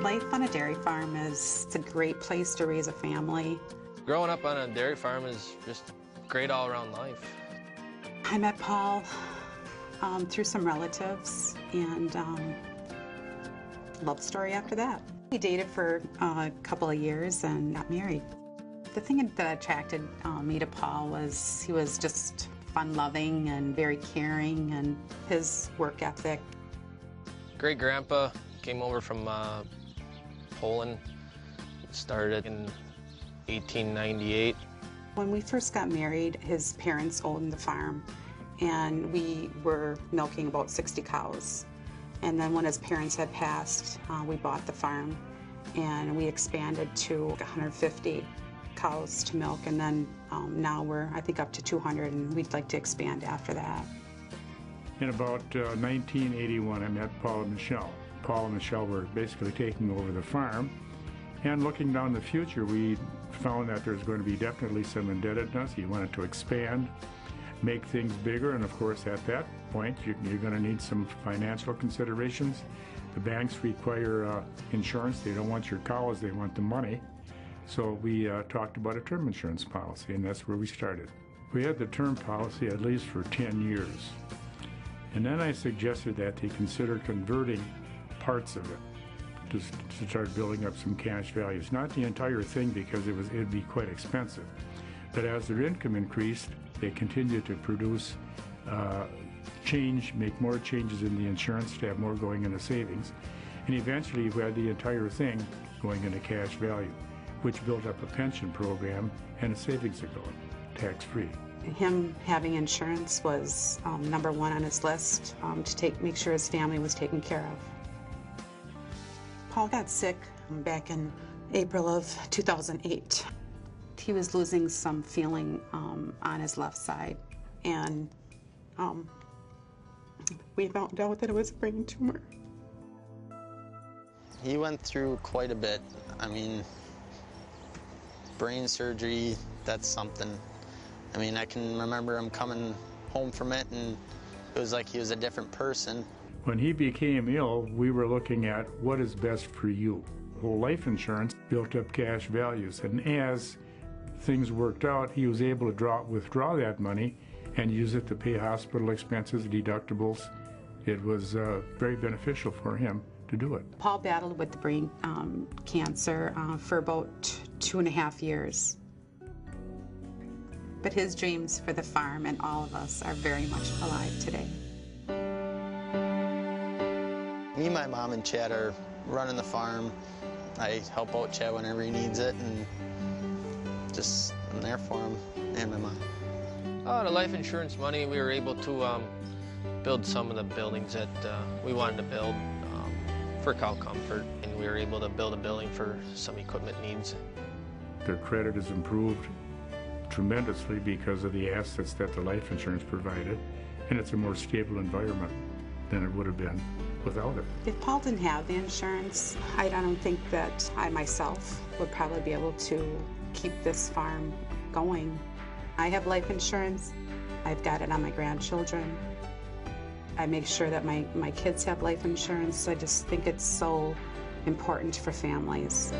Life on a dairy farm is it's a great place to raise a family. Growing up on a dairy farm is just great all-around life. I met Paul through some relatives, and love story after that. We dated for a couple of years and got married. The thing that attracted me to Paul was he was just fun-loving and very caring, and his work ethic. Great-grandpa came over from Poland. Started in 1898. When we first got married, his parents owned the farm, and we were milking about 60 cows. And then when his parents had passed, we bought the farm, and we expanded to 150 cows to milk, and then now we're, I think, up to 200, and we'd like to expand after that. In about 1981, I met Paul and Michele. Paul and Michele were basically taking over the farm, and looking down the future, we found that there's going to be definitely some indebtedness. He wanted to expand, make things bigger, and of course at that point you're going to need some financial considerations. The banks require insurance. They don't want your cows, they want the money. So we talked about a term insurance policy, and that's where we started. We had the term policy at least for 10 years. And then I suggested that they consider converting parts of it to start building up some cash values. Not the entire thing, because it'd be quite expensive. But as their income increased, they continued to produce make more changes in the insurance to have more going into savings. And eventually you had the entire thing going into cash value, which built up a pension program and a savings account, tax-free. Him having insurance was number one on his list to make sure his family was taken care of. Paul got sick back in April of 2008. He was losing some feeling on his left side, and we found out that it was a brain tumor. He went through quite a bit. I mean, brain surgery, that's something. I mean, I can remember him coming home from it, and it was like he was a different person. When he became ill, we were looking at what is best for you. Whole life insurance built up cash values, and as things worked out, he was able to withdraw that money and use it to pay hospital expenses, deductibles. It was very beneficial for him to do it. Paul battled with the brain cancer for about 2.5 years. But his dreams for the farm and all of us are very much alive today. Me, my mom, and Chad are running the farm. I help out Chad whenever he needs it, and just I'm there for him and my mom. The life insurance money, we were able to build some of the buildings that we wanted to build for cow comfort, and we were able to build a building for some equipment needs. Their credit has improved tremendously because of the assets that the life insurance provided, and it's a more stable environment than it would have been without it. If Paul didn't have the insurance, I don't think that I myself would probably be able to keep this farm going. I have life insurance. I've got it on my grandchildren. I make sure that my kids have life insurance. I just think it's so important for families.